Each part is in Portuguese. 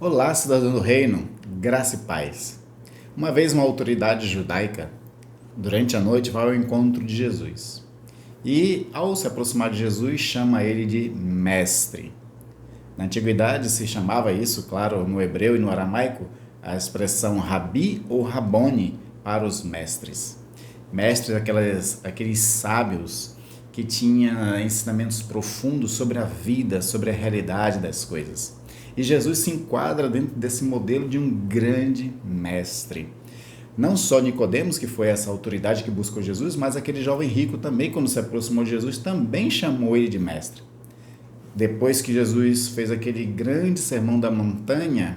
Olá, cidadão do reino, graça e paz. Uma vez uma autoridade judaica, durante a noite, vai ao encontro de Jesus. E, ao se aproximar de Jesus, chama ele de mestre. Na antiguidade se chamava isso, claro, no hebreu e no aramaico, a expressão rabi ou rabone para os mestres. Mestres, aqueles sábios que tinham ensinamentos profundos sobre a vida, sobre a realidade das coisas. E Jesus se enquadra dentro desse modelo de um grande mestre. Não só Nicodemos, que foi essa autoridade que buscou Jesus, mas aquele jovem rico também, quando se aproximou de Jesus, também chamou ele de mestre. Depois que Jesus fez aquele grande sermão da montanha,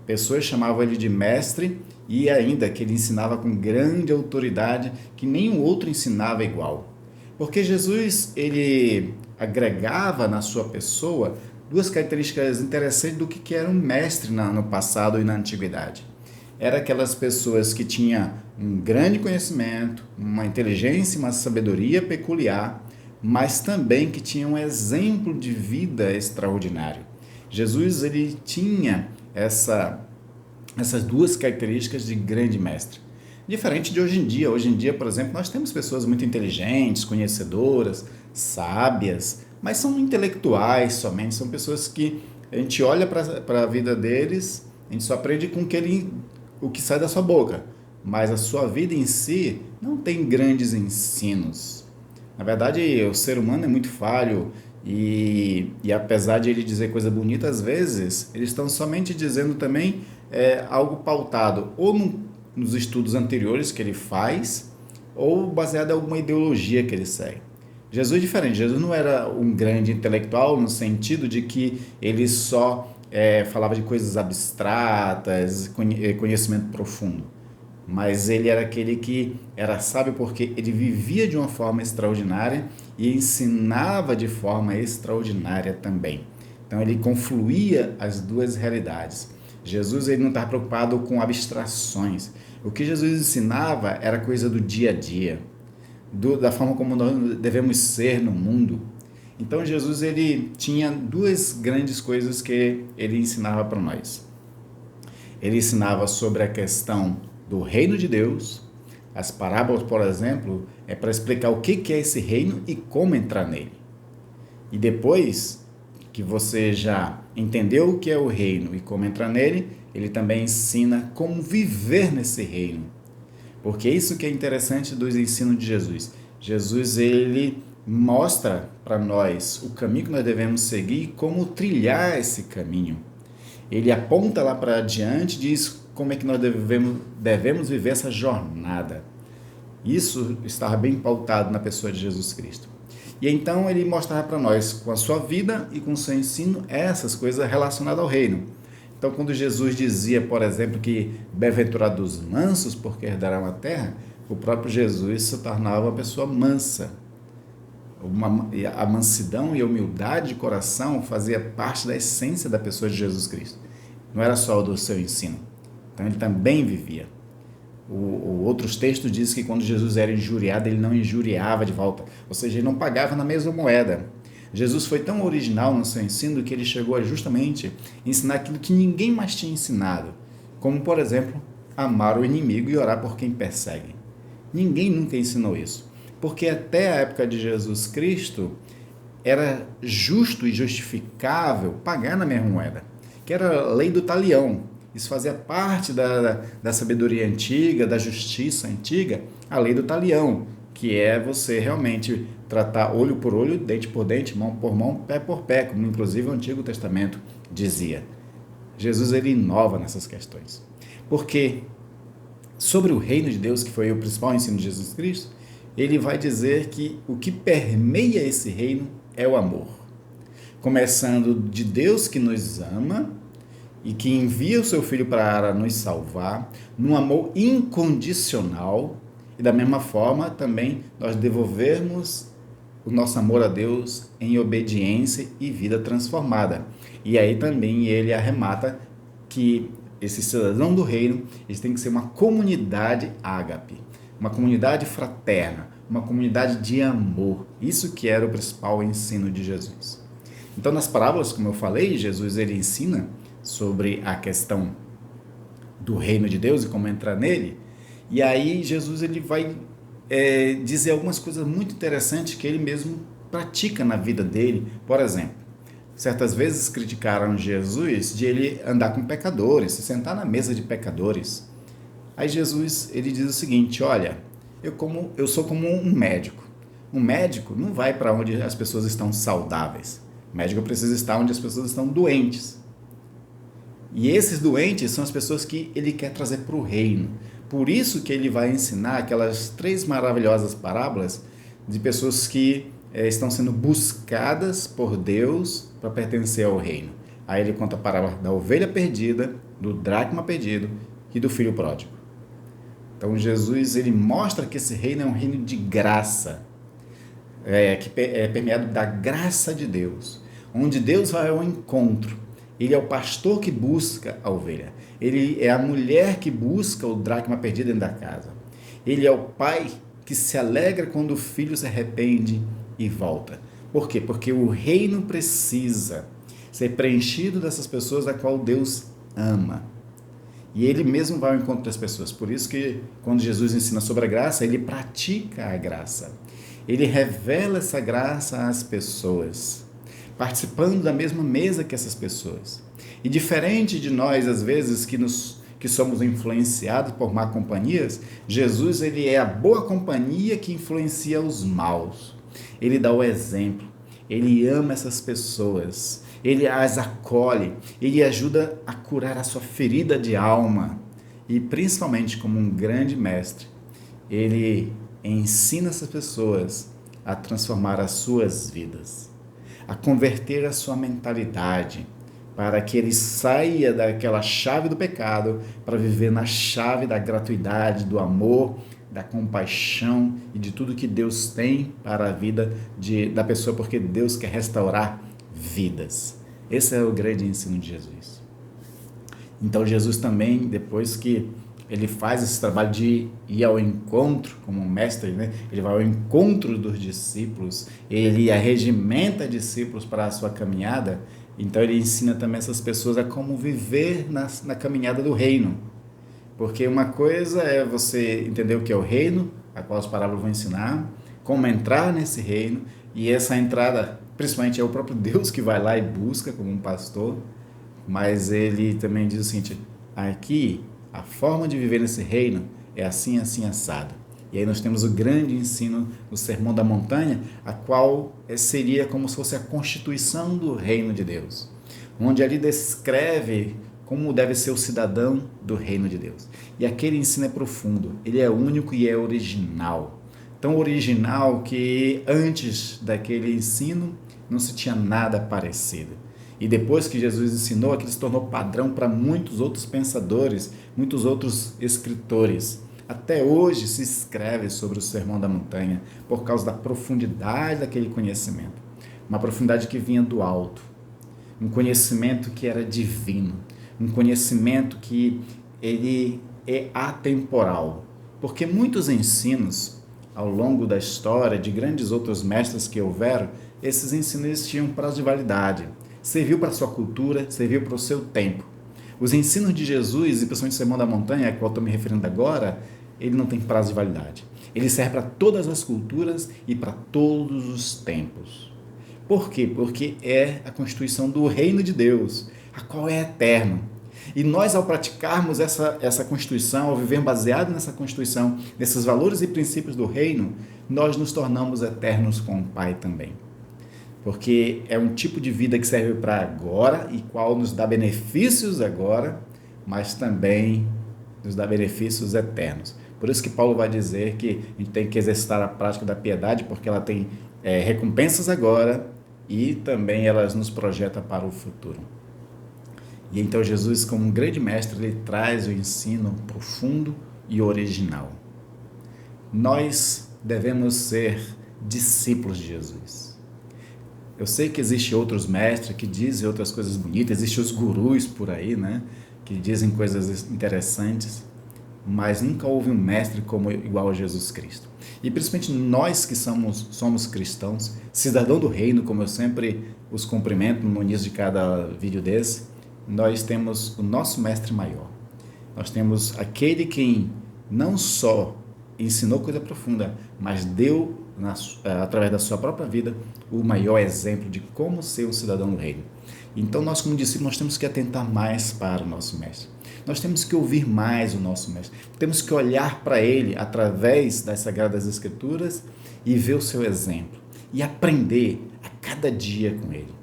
pessoas chamavam ele de mestre e ainda que ele ensinava com grande autoridade, que nenhum outro ensinava igual. Porque Jesus, ele agregava na sua pessoa duas características interessantes do que era um mestre no passado e na antiguidade. Era aquelas pessoas que tinham um grande conhecimento, uma inteligência e uma sabedoria peculiar, mas também que tinham um exemplo de vida extraordinário. Jesus, ele tinha essas duas características de grande mestre. Diferente de hoje em dia. Hoje em dia, por exemplo, nós temos pessoas muito inteligentes, conhecedoras, sábias, mas são intelectuais somente, são pessoas que a gente olha para a vida deles, a gente só aprende com o que sai da sua boca, mas a sua vida em si não tem grandes ensinos. Na verdade, o ser humano é muito falho e apesar de ele dizer coisa bonita, às vezes, eles estão somente dizendo também algo pautado ou nos estudos anteriores que ele faz ou baseado em alguma ideologia que ele segue. Jesus é diferente. Jesus não era um grande intelectual no sentido de que ele só falava de coisas abstratas, conhecimento profundo. Mas ele era aquele que era sábio porque ele vivia de uma forma extraordinária e ensinava de forma extraordinária também. Então ele confluía as duas realidades. Jesus ele não estava preocupado com abstrações. O que Jesus ensinava era coisa do dia a dia, da forma como nós devemos ser no mundo. Então Jesus ele tinha duas grandes coisas que ele ensinava para nós. Ele ensinava sobre a questão do reino de Deus. As parábolas, por exemplo, é para explicar o que é esse reino e como entrar nele. E depois que você já entendeu o que é o reino e como entrar nele, ele também ensina como viver nesse reino. Porque é isso que é interessante dos ensinos de Jesus. Jesus, ele mostra para nós o caminho que nós devemos seguir e como trilhar esse caminho. Ele aponta lá para adiante e diz como é que nós devemos viver essa jornada. Isso estava bem pautado na pessoa de Jesus Cristo. E então ele mostrava para nós, com a sua vida e com o seu ensino, essas coisas relacionadas ao reino. Então, quando Jesus dizia, por exemplo, que bem-aventurados os mansos, porque herdarão a terra, o próprio Jesus se tornava uma pessoa mansa. A mansidão e a humildade de coração fazia parte da essência da pessoa de Jesus Cristo. Não era só o do seu ensino. Então, ele também vivia. Outros textos dizem que quando Jesus era injuriado, ele não injuriava de volta. Ou seja, ele não pagava na mesma moeda. Jesus foi tão original no seu ensino que ele chegou a justamente ensinar aquilo que ninguém mais tinha ensinado. Como, por exemplo, amar o inimigo e orar por quem persegue. Ninguém nunca ensinou isso. Porque até a época de Jesus Cristo, era justo e justificável pagar na mesma moeda. Que era a lei do talião. Isso fazia parte da sabedoria antiga, da justiça antiga, a lei do talião, que é você realmente tratar olho por olho, dente por dente, mão por mão, pé por pé, como inclusive o Antigo Testamento dizia. Jesus ele inova nessas questões. Porque sobre o reino de Deus, que foi o principal ensino de Jesus Cristo, ele vai dizer que o que permeia esse reino é o amor. Começando de Deus que nos ama e que envia o seu Filho para nos salvar, num amor incondicional, e da mesma forma também nós devolvermos o nosso amor a Deus em obediência e vida transformada. E aí também ele arremata que esse cidadão do reino, eles têm que ser uma comunidade ágape, uma comunidade fraterna, uma comunidade de amor. Isso que era o principal ensino de Jesus. Então, nas parábolas, como eu falei, Jesus ele ensina sobre a questão do reino de Deus e como entrar nele. E aí Jesus ele vai dizer algumas coisas muito interessantes que ele mesmo pratica na vida dele. Por exemplo, certas vezes criticaram Jesus de ele andar com pecadores, se sentar na mesa de pecadores. Aí Jesus ele diz o seguinte: olha, eu sou como um médico. Um médico não vai para onde as pessoas estão saudáveis. O médico precisa estar onde as pessoas estão doentes. E esses doentes são as pessoas que ele quer trazer para o reino. Por isso que ele vai ensinar aquelas 3 maravilhosas parábolas de pessoas que estão sendo buscadas por Deus para pertencer ao reino. Aí ele conta a parábola da ovelha perdida, do dracma perdido e do filho pródigo. Então Jesus ele mostra que esse reino é um reino de graça, que é permeado da graça de Deus, onde Deus vai ao encontro. Ele é o pastor que busca a ovelha. Ele é a mulher que busca o dracma perdido dentro da casa. Ele é o pai que se alegra quando o filho se arrepende e volta. Por quê? Porque o reino precisa ser preenchido dessas pessoas a qual Deus ama. E ele mesmo vai ao encontro das pessoas. Por isso que quando Jesus ensina sobre a graça, ele pratica a graça. Ele revela essa graça às pessoas, participando da mesma mesa que essas pessoas. E diferente de nós, às vezes, que somos influenciados por má companhias, Jesus ele é a boa companhia que influencia os maus. Ele dá o exemplo, ele ama essas pessoas, ele as acolhe, ele ajuda a curar a sua ferida de alma. E principalmente como um grande mestre, ele ensina essas pessoas a transformar as suas vidas, a converter a sua mentalidade, para que ele saia daquela chave do pecado para viver na chave da gratuidade, do amor, da compaixão e de tudo que Deus tem para a vida da pessoa, porque Deus quer restaurar vidas. Esse é o grande ensino de Jesus. Então Jesus também, depois que ele faz esse trabalho de ir ao encontro, como um mestre, né? Ele vai ao encontro dos discípulos, ele arregimenta discípulos para a sua caminhada, então ele ensina também essas pessoas a como viver na caminhada do reino. Porque uma coisa é você entender o que é o reino, a qual as parábolas vão ensinar, como entrar nesse reino, e essa entrada, principalmente é o próprio Deus que vai lá e busca como um pastor, mas ele também diz o seguinte: aqui a forma de viver nesse reino é assim, assim, assado. E aí nós temos o grande ensino do Sermão da Montanha, a qual seria como se fosse a constituição do reino de Deus, onde ali descreve como deve ser o cidadão do reino de Deus. E aquele ensino é profundo, ele é único e é original. Tão original que antes daquele ensino não se tinha nada parecido. E depois que Jesus ensinou, aquilo se tornou padrão para muitos outros pensadores, muitos outros escritores. Até hoje se escreve sobre o Sermão da Montanha por causa da profundidade daquele conhecimento. Uma profundidade que vinha do alto, um conhecimento que era divino, um conhecimento que ele é atemporal. Porque muitos ensinos ao longo da história de grandes outros mestres que houveram, esses ensinos tinham prazo de validade. Serviu para a sua cultura, serviu para o seu tempo. Os ensinos de Jesus, e principalmente o Sermão da Montanha, a qual estou me referindo agora, ele não tem prazo de validade. Ele serve para todas as culturas e para todos os tempos. Por quê? Porque é a constituição do reino de Deus, a qual é eterno. E nós, ao praticarmos essa constituição, ao viver baseado nessa constituição, nesses valores e princípios do reino, nós nos tornamos eternos com o Pai também. Porque é um tipo de vida que serve para agora e qual nos dá benefícios agora, mas também nos dá benefícios eternos. Por isso que Paulo vai dizer que a gente tem que exercitar a prática da piedade, porque ela tem recompensas agora e também elas nos projetam para o futuro. E então Jesus, como um grande mestre, ele traz o ensino profundo e original. Nós devemos ser discípulos de Jesus. Eu sei que existem outros mestres que dizem outras coisas bonitas, existem os gurus por aí, né? Que dizem coisas interessantes, mas nunca houve um mestre igual a Jesus Cristo. E principalmente nós que somos cristãos, cidadão do reino, como eu sempre os cumprimento no início de cada vídeo desse, nós temos o nosso mestre maior. Nós temos aquele quem não só ensinou coisa profunda, mas deu, através da sua própria vida, o maior exemplo de como ser um cidadão do reino. Então, nós como discípulos, nós temos que atentar mais para o nosso mestre. Nós temos que ouvir mais o nosso mestre. Temos que olhar para ele através das Sagradas Escrituras e ver o seu exemplo. E aprender a cada dia com ele.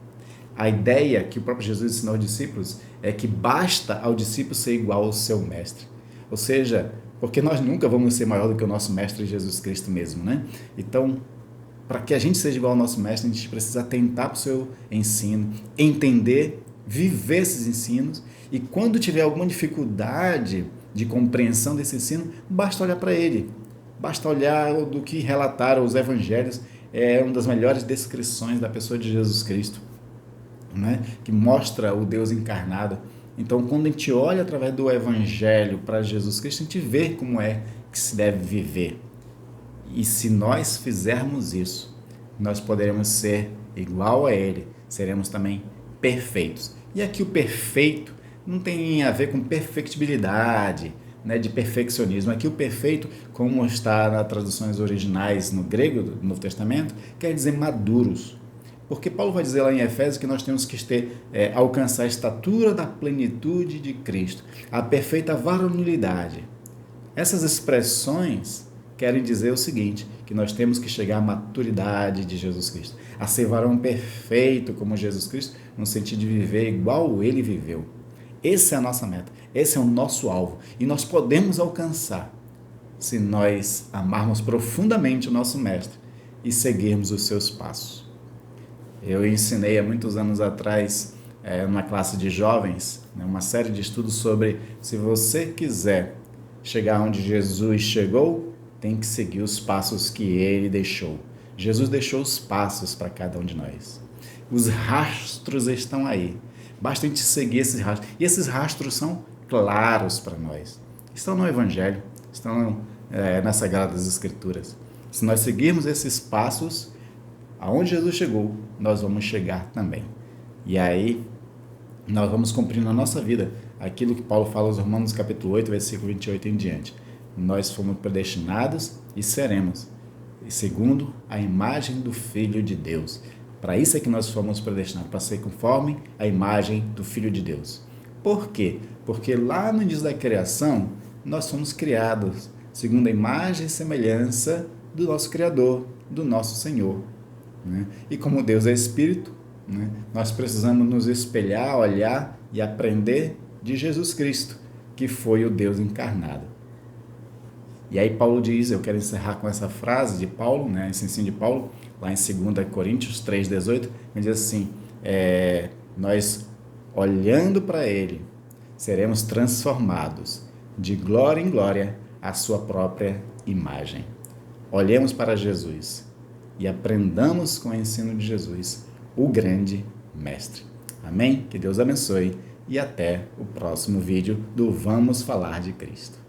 A ideia que o próprio Jesus ensinou aos discípulos é que basta ao discípulo ser igual ao seu mestre. Ou seja, porque nós nunca vamos ser maior do que o nosso mestre Jesus Cristo mesmo, né? Então, para que a gente seja igual ao nosso mestre, a gente precisa atentar para o seu ensino, entender, viver esses ensinos, e quando tiver alguma dificuldade de compreensão desse ensino, basta olhar para ele, basta olhar do que relataram os evangelhos, é uma das melhores descrições da pessoa de Jesus Cristo, né? Que mostra o Deus encarnado. Então, quando a gente olha através do evangelho para Jesus Cristo, a gente vê como é que se deve viver. E se nós fizermos isso, nós poderemos ser igual a ele, seremos também perfeitos. E aqui o perfeito não tem a ver com perfectibilidade, né, de perfeccionismo. Aqui o perfeito, como está nas traduções originais no grego do Novo Testamento, quer dizer maduros. Porque Paulo vai dizer lá em Efésios que nós temos que alcançar a estatura da plenitude de Cristo, a perfeita varonilidade. Essas expressões querem dizer o seguinte, que nós temos que chegar à maturidade de Jesus Cristo, a ser varão perfeito como Jesus Cristo, no sentido de viver igual ele viveu. Essa é a nossa meta, esse é o nosso alvo, e nós podemos alcançar se nós amarmos profundamente o nosso Mestre e seguirmos os seus passos. Eu ensinei há muitos anos atrás, numa classe de jovens, uma série de estudos sobre se você quiser chegar onde Jesus chegou, tem que seguir os passos que ele deixou. Jesus deixou os passos para cada um de nós. Os rastros estão aí. Basta a gente seguir esses rastros. E esses rastros são claros para nós. Estão no Evangelho, estão nas Sagradas Escrituras. Se nós seguirmos esses passos, aonde Jesus chegou, nós vamos chegar também. E aí, nós vamos cumprir na nossa vida aquilo que Paulo fala aos Romanos capítulo 8, versículo 28 em diante. Nós fomos predestinados e seremos, segundo a imagem do Filho de Deus. Para isso é que nós fomos predestinados, para ser conforme a imagem do Filho de Deus. Por quê? Porque lá no início da criação, nós fomos criados segundo a imagem e semelhança do nosso Criador, do nosso Senhor. Né? E como Deus é Espírito, né, nós precisamos nos espelhar, olhar e aprender de Jesus Cristo, que foi o Deus encarnado. E aí Paulo diz, eu quero encerrar com essa frase de Paulo, né, esse ensino de Paulo, lá em 2 Coríntios 3,18, ele diz assim, nós olhando para ele, seremos transformados de glória em glória à sua própria imagem. Olhemos para Jesus e aprendamos com o ensino de Jesus, o grande mestre. Amém? Que Deus abençoe e até o próximo vídeo do Vamos Falar de Cristo.